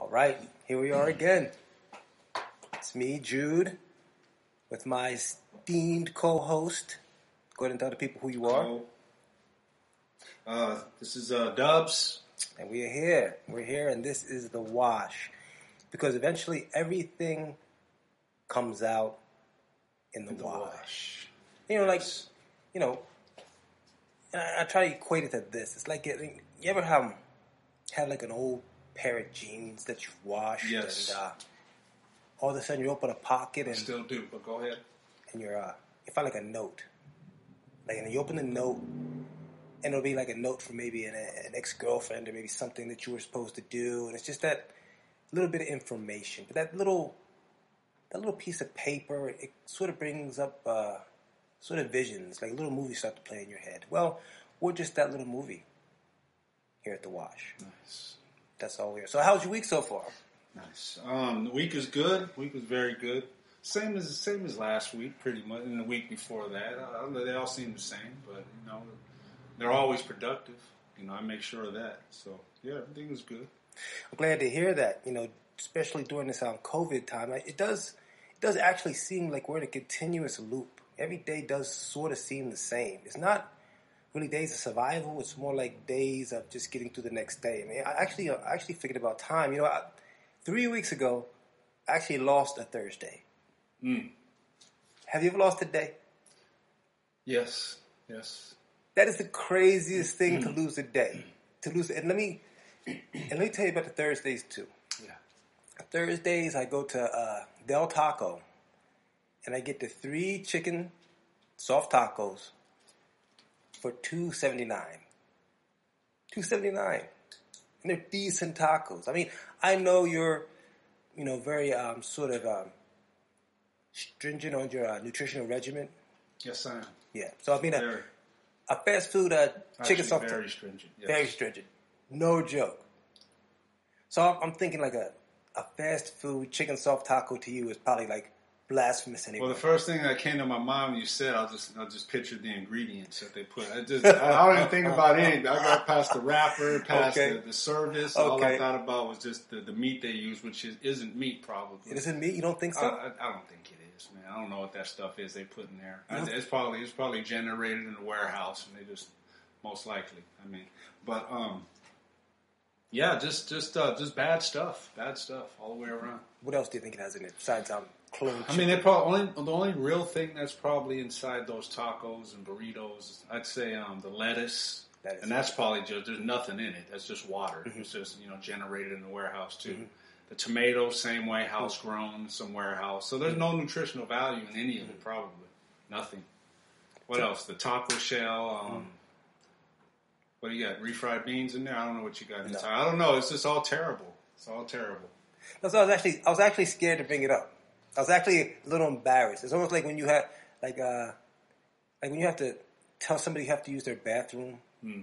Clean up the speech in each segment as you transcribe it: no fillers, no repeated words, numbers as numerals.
All right, here we are again. It's me, Jude, with my esteemed co-host. Go ahead and tell the people who you are. This is Dubs. And we are here. We're here, and this is the wash. Because eventually everything comes out in the wash. You know, Yes. and I try to equate it to this. It's like, you ever have like an old pair of jeans that you've washed? Yes. And all of a sudden you open a pocket I and still do, but go ahead. and you find like a note. Like, and you open the note, and it'll be like a note from maybe an ex-girlfriend or maybe something that you were supposed to do, and it's just that little bit of information. But that little piece of paper, it sort of brings up sort of visions, like little movies start to play in your head. Well, we're just that little movie here at the Wash. Nice. That's all we are. So how's your week so far? Nice. The week is good. Week was very good. Same as last week, pretty much, and the week before that. They all seem the same, but they're always productive. I make sure of that. So yeah, everything was good. I'm glad to hear that. Especially during this COVID time, it does actually seem like we're in a continuous loop. Every day does sort of seem the same. It's not really days of survival. It's more like days of just getting through the next day. I mean, I actually figured about time. 3 weeks ago, I actually lost a Thursday. Have you ever lost a day? Yes. That is the craziest thing, to lose a day. And let me tell you about the Thursdays too. Yeah. Thursdays, I go to Del Taco, and I get the 3 chicken soft tacos for $2.79. $2.79, and they're decent tacos. I mean, I know you're, very sort of stringent on your nutritional regimen. Yes, I am. Yeah. So I mean, a fast food chicken soft very stringent. Yes. very stringent. No joke. So I'm thinking like a fast food chicken soft taco to you is probably like blasphemous anyway. Well, the first thing that came to my mind when you said, I just pictured the ingredients that they put. I don't even think about anything. I got past the wrapper, past the service. Okay. All I thought about was just the meat they use, which isn't meat probably. It isn't meat? You don't think so? I don't think it is, man. I don't know what that stuff is they put in there. It's probably generated in a warehouse, and they just most likely. I mean, but yeah, just bad stuff all the way around. What else do you think it has in it besides clone chicken? I mean, the only real thing that's probably inside those tacos and burritos, I'd say the lettuce, and that's probably just there's nothing in it. That's just water. Mm-hmm. It's just generated in the warehouse too. Mm-hmm. The tomatoes, same way, house grown, some warehouse. So there's no nutritional value in any of it. Probably nothing. What else? The taco shell. What do you got? Refried beans in there? I don't know what you got inside. I don't know. It's just all terrible. It's all terrible. No, so I was actually scared to bring it up. I was actually a little embarrassed. It's almost like when you have like when you have to tell somebody you have to use their bathroom,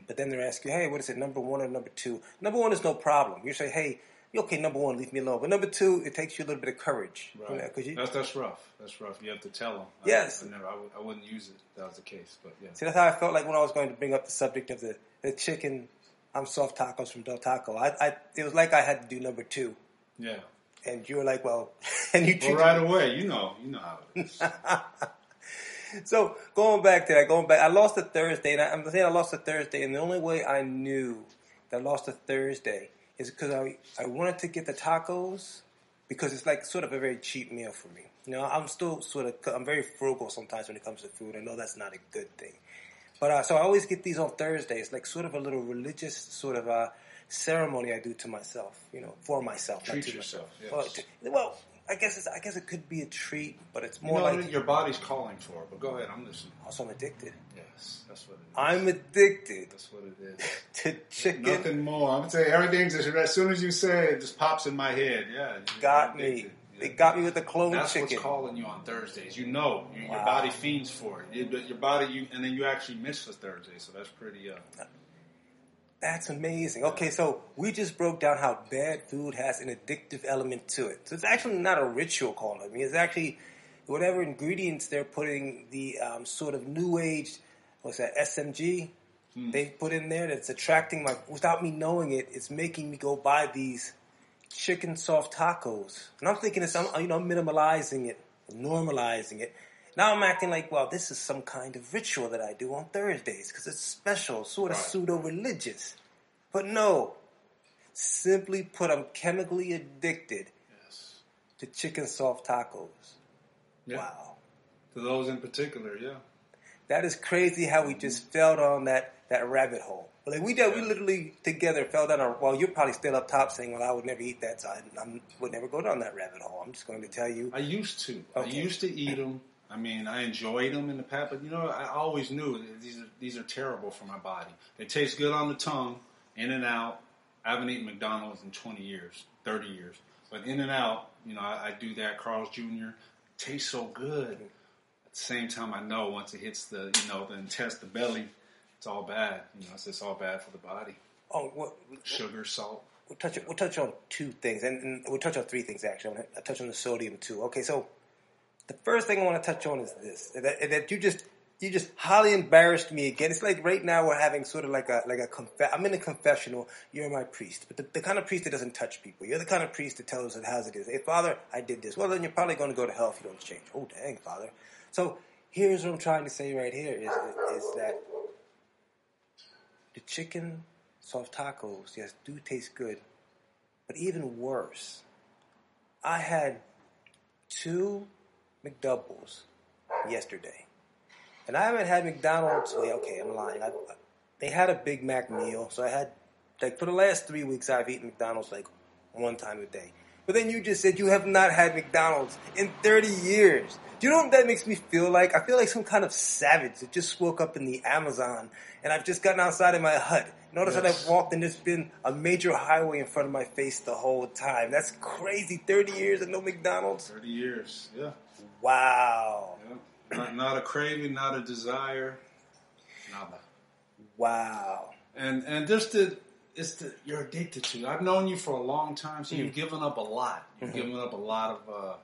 but then they're asking you, hey, what is it, number 1 or number 2? Number 1 is no problem. You say, hey, okay, number 1, leave me alone. But number 2, it takes you a little bit of courage. Right. That's rough. That's rough. You have to tell them. Yes. I wouldn't use it if that was the case. But yeah. See, that's how I felt like when I was going to bring up the subject of the chicken soft tacos from Del Taco. It was like I had to do number 2. Yeah. And you were like, well, and you well, right away, you know how it is. So going back, I lost a Thursday, and I'm saying I lost a Thursday, and the only way I knew that I lost a Thursday is because I wanted to get the tacos because it's like sort of a very cheap meal for me. I'm still I'm very frugal sometimes when it comes to food. I know that's not a good thing, but so I always get these on Thursdays, like sort of a little religious sort of ceremony I do to myself, for myself. Treat yourself. Yes. Well, I guess it could be a treat, but it's more like your body's calling for it. But go ahead, I'm listening. Also, I'm addicted. Yes, that's what it is. I'm addicted. That's what it is. To chicken. Nothing more. I'm gonna say everything. As soon as you say it, it just pops in my head. Yeah, got me. They got me with the clone that's chicken. That's what's calling you on Thursdays. Your body fiends for it. Your body, and then you actually miss the Thursday. So that's pretty. That's amazing. Okay, so we just broke down how bad food has an addictive element to it. So it's actually not a ritual call. I mean, it's actually whatever ingredients they're putting, the sort of new age, SMG, they put in there that's attracting without me knowing it, it's making me go buy these chicken soft tacos. And I'm thinking I'm minimalizing it, normalizing it. Now I'm acting like, well, this is some kind of ritual that I do on Thursdays because it's special, sort of pseudo-religious. But no. Simply put, I'm chemically addicted to chicken soft tacos. Yeah. Wow. To those in particular, yeah. That is crazy how we just fell down that rabbit hole. Like we literally together fell down well, you're probably still up top saying, well, I would never eat that, so I would never go down that rabbit hole. I'm just going to tell you. I used to. Okay. I used to eat them. I mean, I enjoyed them in the past, but I always knew that these are terrible for my body. They taste good on the tongue, in and out. I haven't eaten McDonald's in 20 years, 30 years. But in and out, I do that. Carl's Jr. It tastes so good. At the same time, I know once it hits the intestine, the belly, it's all bad. It's just all bad for the body. Oh, sugar, salt. We'll touch on two things, and we'll touch on three things actually. I'll touch on the sodium too. Okay, so the first thing I want to touch on is this: that you just highly embarrassed me again. It's like right now we're having sort of like a I'm in a confessional. You're my priest, but the kind of priest that doesn't touch people. You're the kind of priest that tells us how it is. Hey, Father, I did this. Well, then you're probably going to go to hell if you don't change. Oh, dang, Father. So here's what I'm trying to say right here is that the chicken soft tacos, yes, do taste good, but even worse, I had 2 McDoubles yesterday. And I haven't had McDonald's. Okay, I'm lying. They had a Big Mac meal, so I had for the last 3 weeks I've eaten McDonald's like 1 time a day. But then you just said you have not had McDonald's in 30 years. Do you know what that makes me feel like? I feel like some kind of savage that just woke up in the Amazon, and I've just gotten outside of my hut. Notice that I've walked and there's been a major highway in front of my face the whole time. That's crazy. 30 years and no McDonald's. 30 years. Yeah. Wow. Yeah. Not a craving, not a desire, nada. Wow. And you're addicted to it. I've known you for a long time, so you've given up a lot. You've given up a lot of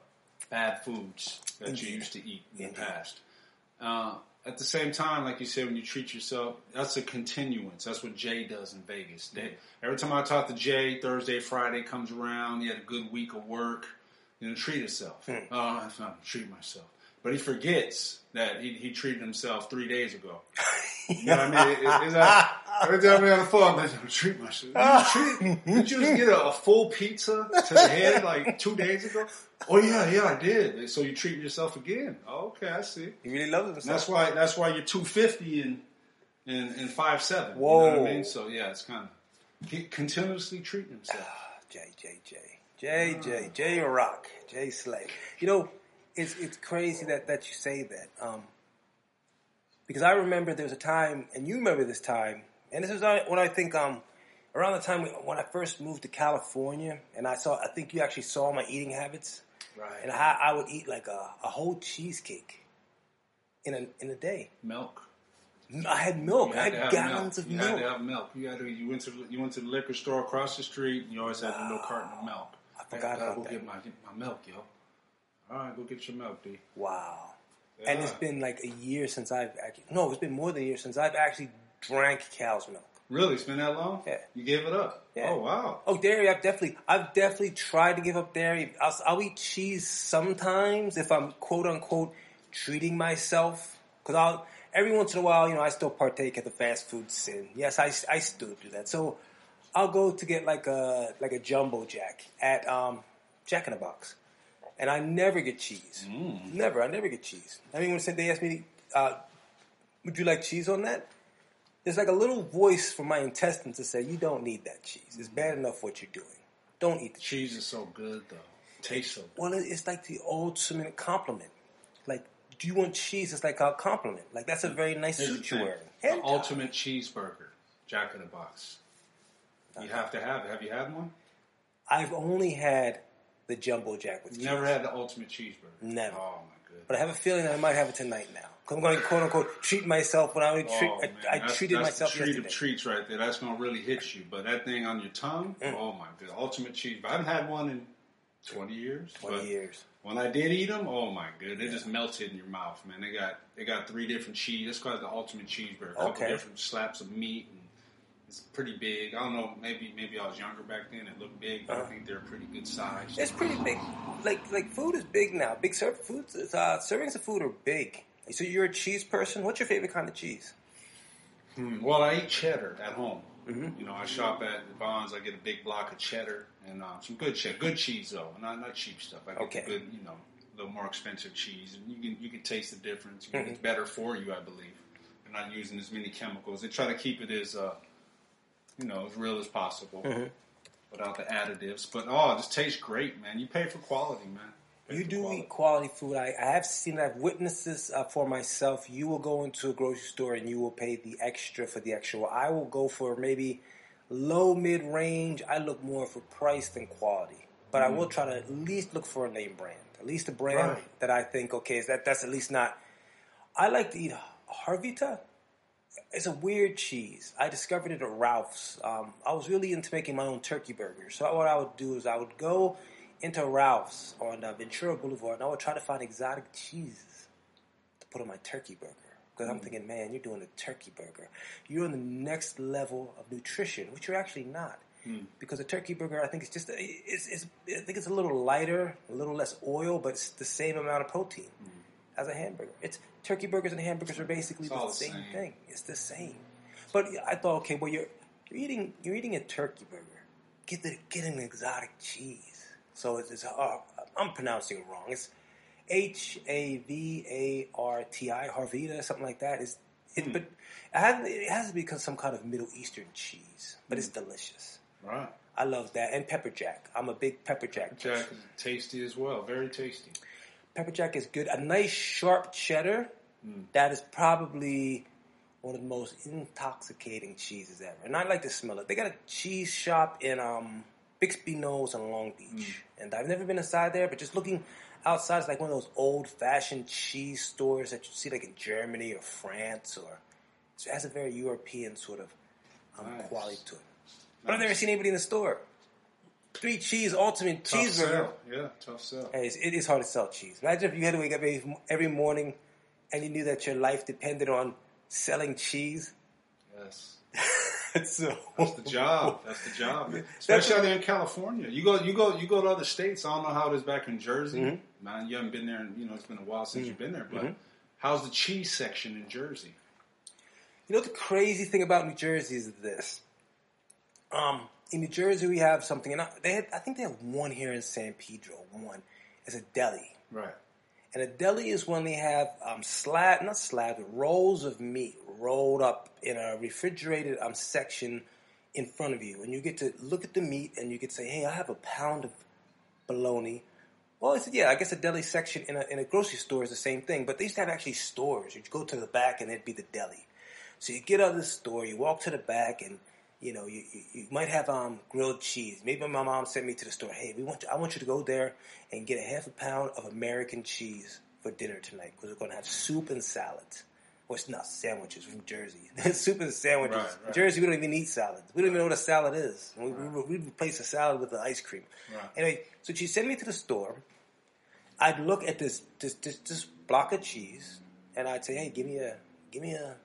bad foods that you used to eat in the past. At the same time, like you said, when you treat yourself, that's a continuance. That's what Jay does in Vegas. Every time I talk to Jay, Thursday, Friday comes around, he had a good week of work, treat himself. Oh, I'm not treat myself. But he forgets that he treated himself 3 days ago. You know what I mean? It's like, every time I'm on the phone, I'm like, treat myself. Did you just get a full pizza to the head like 2 days ago? Oh, yeah, I did. So you treat yourself again. Oh, okay, I see. He really loves himself. That's why you're 250 and 5'7". Whoa. You know what I mean? So, yeah, it's kind of continuously treating himself. Jay Rock. Jay Slay. It's crazy that you say that. Because I remember there was a time, and you remember this time, and this is when I think around the time when I first moved to California, and I think you actually saw my eating habits. Right. And how I would eat like a whole cheesecake in a day. Milk. I had milk. I had gallons of milk. You had to have milk. You went to the liquor store across the street, and you always had a little carton of milk. I forgot about that. Get my milk, yo. All right, go get your milk, D. Wow. Yeah. And it's been like a year since it's been more than a year since I've actually drank cow's milk. Really? It's been that long? Yeah. You gave it up? Yeah. Oh, wow. Oh, dairy, I've definitely tried to give up dairy. I'll eat cheese sometimes if I'm quote unquote treating myself. Because every once in a while, I still partake of the fast food sin. Yes, I still do that. So I'll go to get like a jumbo jack at Jack in the Box. And I never get cheese. Never. I never get cheese. I mean, when they ask me, would you like cheese on that? There's like a little voice from my intestines to say, you don't need that cheese. It's bad enough what you're doing. Don't eat the cheese. Cheese is so good, though. Tastes so good. Well, it's like the ultimate compliment. Like, do you want cheese? It's like a compliment. Like, that's a very nice suit you're wearing. The ultimate cheeseburger, Jack in the Box. You have to have it. Have you had one? I've only had the jumbo jack with cheese. Never had the ultimate cheeseburger? Never. Oh, my goodness. But I have a feeling that I might have it tonight now. I'm going to quote unquote treat myself when I treated myself yesterday. Treat yesterday. of treats right there. That's going to really hit you. But that thing on your tongue, oh my god, ultimate cheese. But I haven't had one in 20 years. 20 years. When I did eat them, oh my god, they just melted in your mouth, man. They got 3 different cheese. That's called the ultimate cheeseburger. A couple different slaps of meat, and It's pretty big. I don't know. Maybe I was younger back then. It looked big, but I think they're pretty good size. It's pretty big. Like food is big now. Big servings of food are big. So you're a cheese person. What's your favorite kind of cheese? Well, I eat cheddar at home. You know, I shop at Vons. I get a big block of cheddar and some good cheddar. Good cheese though, not cheap stuff. I get good, you know, a little more expensive cheese, and you can taste the difference. It's better for you, I believe. They're not using as many chemicals. They try to keep it as you know, as real as possible without the additives. But it just tastes great, man. You pay for quality, man. You do eat quality food. I have seen it. I've witnessed this for myself. You will go into a grocery store and you will pay the extra for the extra. I will go for maybe low, mid-range. I look more for price than quality. But I will try to at least look for a name brand. At least a brand that I think, okay, that's at least not... I like to eat Harvita. It's a weird cheese. I discovered it at Ralph's. I was really into making my own turkey burgers. So what I would do is I would go into Ralph's on Ventura Boulevard, and I would try to find exotic cheeses to put on my turkey burger. Because I'm thinking, man, you're doing a turkey burger. You're on the next level of nutrition, which you're actually not. Because a turkey burger, I think it's just, I think it's a little lighter, a little less oil, but it's the same amount of protein as a hamburger. Turkey burgers and hamburgers are basically the same thing. It's the same. But I thought, okay, well, you're eating a turkey burger. Get an exotic cheese. So it's I'm pronouncing it wrong. It's Havarti, Harvita, something like that. But it has to be some kind of Middle Eastern cheese. But it's delicious. Right. I love that. And pepper jack. I'm a big pepper jack person. Pepper jack is tasty as well. Very tasty. Pepper jack is good. A nice sharp cheddar. That is probably one of the most intoxicating cheeses ever. And I like to smell it. They got a cheese shop in Bixby Knolls in Long Beach. And I've never been inside there, but just looking outside, it's like one of those old-fashioned cheese stores that you see like in Germany or France. So it has a very European sort of quality to it. But I've never seen anybody in the store. 3 cheese, ultimate tough cheeseburger. Sell. Yeah, tough sell. Hey, it is hard to sell cheese. Imagine if you had to wake up every morning and you knew that your life depended on selling cheese. Yes. That's the job. That's the job, man. Especially out there in California. You go to other states. I don't know how it is back in Jersey. Man, you haven't been there, and it's been a while since you've been there. But how's the cheese section in Jersey? You know, the crazy thing about New Jersey is this. In New Jersey, we have something, and I think they have one here in San Pedro. One is a deli, right? And a deli is when they have rolls of meat rolled up in a refrigerated section in front of you, and you get to look at the meat, and you could say, "Hey, I have a pound of bologna." Well, I said, "Yeah, I guess a deli section in a grocery store is the same thing, but they used to have actually stores. You go to the back, and it'd be the deli. So you get out of the store, you walk to the back, and you might have grilled cheese. Maybe my mom sent me to the store. Hey, I want you to go there and get a half a pound of American cheese for dinner tonight because we're going to have soup and salads. Well, it's not sandwiches from Jersey. Soup and sandwiches. Right. Jersey, we don't even eat salads. We don't even know what a salad is. We replace a salad with the ice cream. Right. Anyway, so she'd send me to the store. I'd look at this block of cheese, and I'd say, "Hey, give me a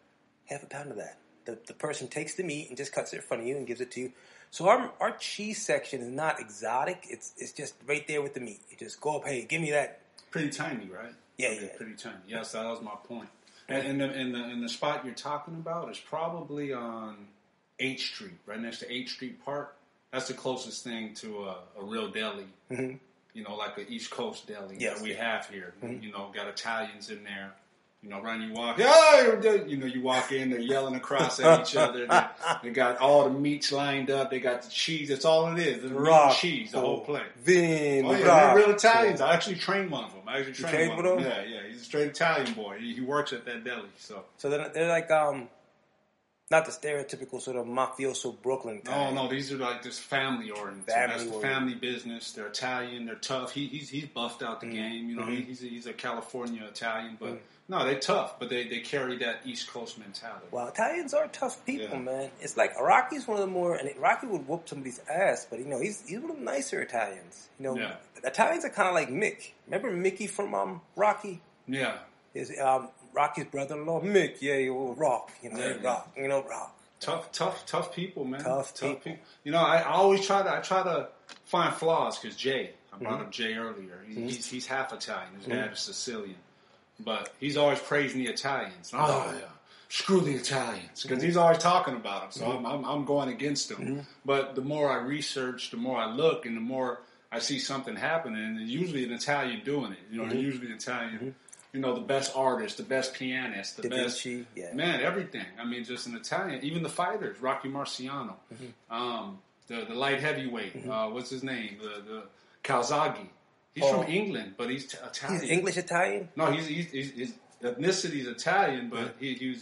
half a pound of that." The person takes the meat and just cuts it in front of you and gives it to you. So our cheese section is not exotic. It's just right there with the meat. You just go up, hey, give me that. Pretty tiny, right? Yeah. Pretty tiny. Yes, that was my point. And the spot you're talking about is probably on 8th Street, right next to 8th Street Park. That's the closest thing to a real deli. Mm-hmm. Like an East Coast deli that we have here. Mm-hmm. Got Italians in there. Right, you walk in, they're yelling across at each other. They got all the meats lined up. They got the cheese. That's all it is. It's meat and cheese, the whole plate. They're real Italians. I actually trained one of them. Yeah, he's a straight Italian boy. He works at that deli. So they're like not the stereotypical sort of mafioso Brooklyn type. No, these are like just family oriented. That's the family business. They're Italian. They're tough. He's buffed out the game. He's a California Italian, but. No, they're tough, but they carry that East Coast mentality. Well, Italians are tough people, man. It's like Rocky's one of the more, and Rocky would whoop somebody's ass, but he's one of the nicer Italians. Italians are kind of like Mick. Remember Mickey from Rocky? Yeah. Rocky's brother-in-law, Mick. Yeah, Rock. Rock. Rock. Tough people, man. Tough people. You know, I try to find flaws because Jay. I brought up Jay earlier. He's half Italian. His dad is Sicilian, but he's always praising the Italians. Oh yeah, screw the Italians, because he's always talking about them. So I'm going against him. But the more I research, the more I look, and the more I see something happening, and usually an Italian doing it. You know, usually an Italian. You know, the best artist, the best pianist, the best man, everything. I mean, just an Italian. Even the fighters, Rocky Marciano, the light heavyweight. What's his name? The Calzaghe. He's from England, but he's Italian. He's English Italian? No, his ethnicity is Italian, but he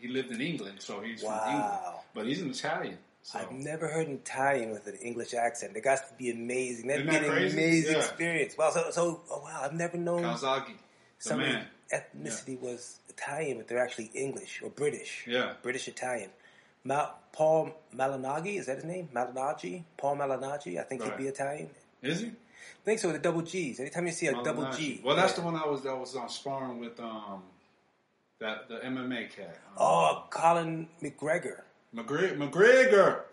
lived in England, so he's from England. But he's an Italian. So. I've never heard an Italian with an English accent. That got to be amazing. That'd be an amazing experience. Wow, wow, I've never known Calzaghe. Some ethnicity was Italian, but they're actually English or British. Yeah. British Italian. Paul Malignaggi, is that his name? Malignaggi? Paul Malignaggi, I think he'd be Italian. Is he? I think so, with the double G's. Anytime you see a double G. Well, that's the one I was on sparring with the MMA cat. Colin McGregor. McGregor!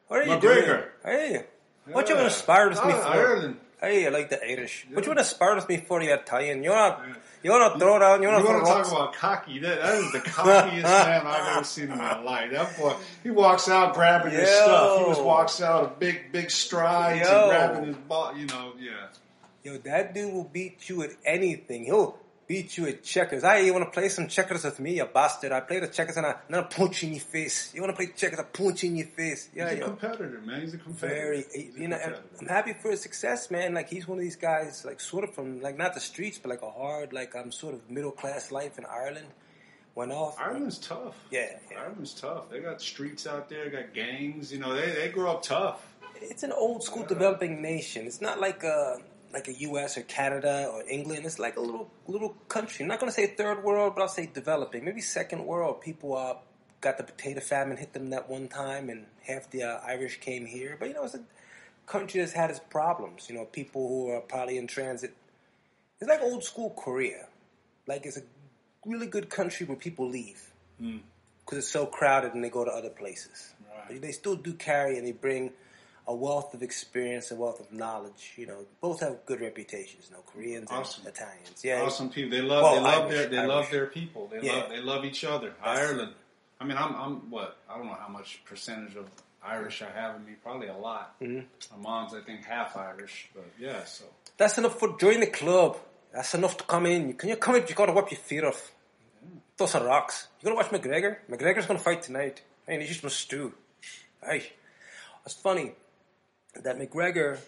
What are you doing? Hey. What you want to spar with me for? Ireland. Hey, I like the Irish. Yeah. What you want to spar with me for, the Italian? You want to throw down? You want to talk about cocky? That is the cockiest man I've ever seen in my life. That boy, he walks out grabbing his stuff. He just walks out a big strides and grabbing his ball. You know, Yo, that dude will beat you at anything. He'll beat you at checkers. Hey, you want to play some checkers with me, you bastard? I play the checkers and I punch in your face. You want to play checkers? I punch in your face. Yeah, he's a competitor, man. He's a competitor. I'm happy for his success, man. Like, he's one of these guys, like, sort of from, like, not the streets, but like a hard, like, sort of middle class life in Ireland. Went off. Ireland's tough. Yeah. Ireland's tough. They got streets out there. Got gangs. You know, they grew up tough. It's an old school developing nation. It's not like a U.S. or Canada or England. It's like a little country. I'm not going to say third world, but I'll say developing. Maybe second world. People got the potato famine hit them that one time, and half the Irish came here. But, you know, it's a country that's had its problems. You know, people who are probably in transit. It's like old school Korea. Like, it's a really good country where people leave because it's so crowded and they go to other places. Right. But they still do carry, and they bring a wealth of experience, a wealth of knowledge. You know, both have good reputations. You know, Koreans and Italians. Yeah, awesome people. They love their people. They love each other. Ireland. I mean, I'm what? I don't know how much percentage of Irish I have in me. Probably a lot. My mom's, I think, half Irish. But yeah, so that's enough for join the club. That's enough to come in. Can you come in? You got to wipe your feet off. Throw some rocks. You got to watch McGregor. McGregor's going to fight tonight. Hey, he's just must stew. Hey, it's funny that McGregor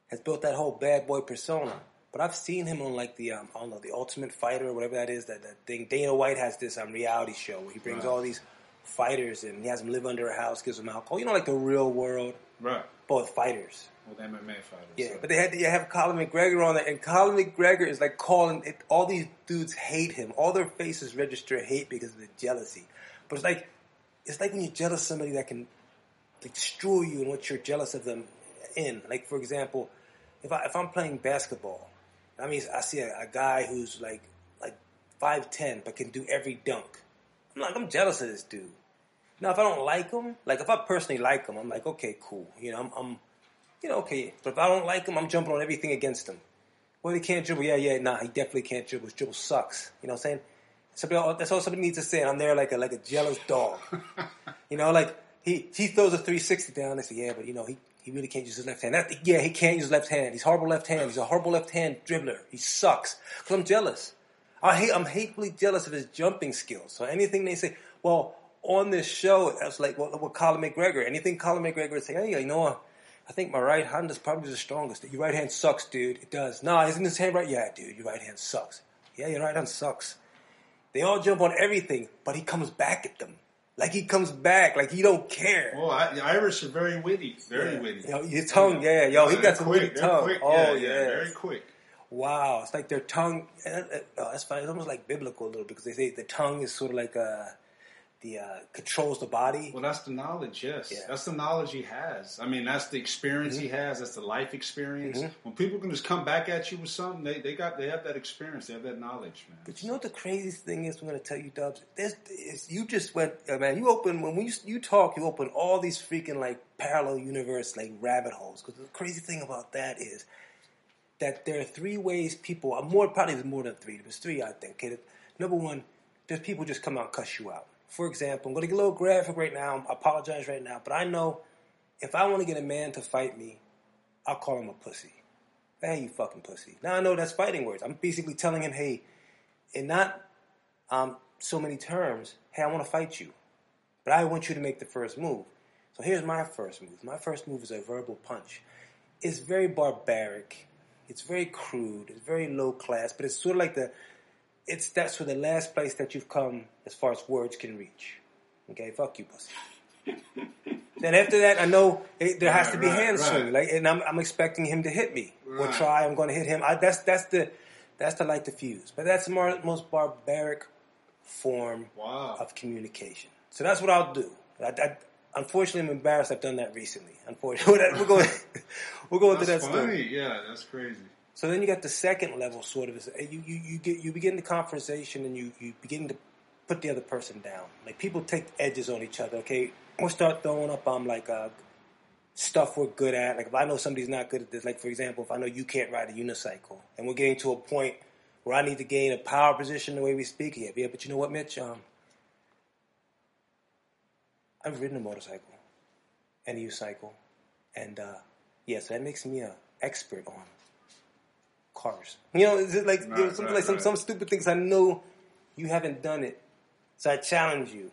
has built that whole bad boy persona. But I've seen him on like the, I don't know, the Ultimate Fighter or whatever that is, that thing. Dana White has this reality show where he brings all these fighters and he has them live under a house, gives them alcohol. You know, like the real world. Right. Both fighters. With MMA fighters. Yeah, but they have Colin McGregor on there, and Colin McGregor is like calling it, all these dudes hate him. All their faces register hate because of the jealousy. But it's like when you're jealous of somebody that can destroy you and what you're jealous of them in. Like, for example, if I'm playing basketball, I mean, I see a guy who's like 5'10", but can do every dunk. I'm jealous of this dude. Now, if I don't like him, like if I personally like him, I'm like, okay, cool. You know, I'm okay. But if I don't like him, I'm jumping on everything against him. Well, he can't dribble. Nah, he definitely can't dribble. His dribble sucks. You know what I'm saying? That's all somebody needs to say. And I'm there like a jealous dog. You know, like he throws a 360 down. They say, yeah, but you know, he really can't use his left hand. He can't use his left hand. He's horrible left hand. He's a horrible left hand dribbler. He sucks. Because I'm jealous. I'm hatefully jealous of his jumping skills. So anything they say, well, on this show, I was like, with Colin McGregor, anything Colin McGregor would say, hey, you know, I think my right hand is probably the strongest. Your right hand sucks, dude. It does. Nah, isn't his hand right? Yeah, dude, your right hand sucks. Yeah, your right hand sucks. They all jump on everything, but he comes back at them. Like he comes back, like he don't care. Oh, the Irish are very witty, very witty. Yo, your tongue, he got some witty tongue. Quick. Oh, yeah, very quick. Wow, it's like their tongue. That's funny. It's almost like biblical a little because they say the tongue is sort of like controls the body. Well, that's the knowledge, yes. Yeah. That's the knowledge he has. I mean, that's the experience he has. That's the life experience. Mm-hmm. When people can just come back at you with something, they have that experience. They have that knowledge, man. But you know what the craziest thing is? I'm going to tell you, Dubs. You just went, man. You open when you talk. You open all these freaking like parallel universe like rabbit holes. Because the crazy thing about that is that there are 3 ways people. Probably there's more than 3. There's 3, I think. Okay? Number 1, there's people just come out and cuss you out. For example, I'm going to get a little graphic right now. I apologize right now. But I know if I want to get a man to fight me, I'll call him a pussy. Hey, you fucking pussy. Now I know that's fighting words. I'm basically telling him, hey, in not so many terms, hey, I want to fight you. But I want you to make the first move. So here's my first move. My first move is a verbal punch. It's very barbaric. It's very crude. It's very low class. But it's sort of like that's for the last place that you've come as far as words can reach. Okay, fuck you, pussy. Then after that, I know there has to be hands swinging, like, and I'm expecting him to hit me or try. I'm going to hit him. That's the light the fuse. But that's the most barbaric form of communication. So that's what I'll do. Unfortunately, I'm embarrassed. I've done that recently. Unfortunately, we'll go into that story. Yeah, that's crazy. So then you got the second level, sort of. You begin the conversation and you begin to put the other person down. Like people take edges on each other. Okay, we'll start throwing up stuff we're good at. Like if I know somebody's not good at this, like for example, if I know you can't ride a unicycle, and we're getting to a point where I need to gain a power position the way we speak here. Yeah, but you know what, Mitch? I've ridden a motorcycle and a U-cycle, and so that makes me an expert on cars. You know, is it like some stupid things. I know you haven't done it, so I challenge you.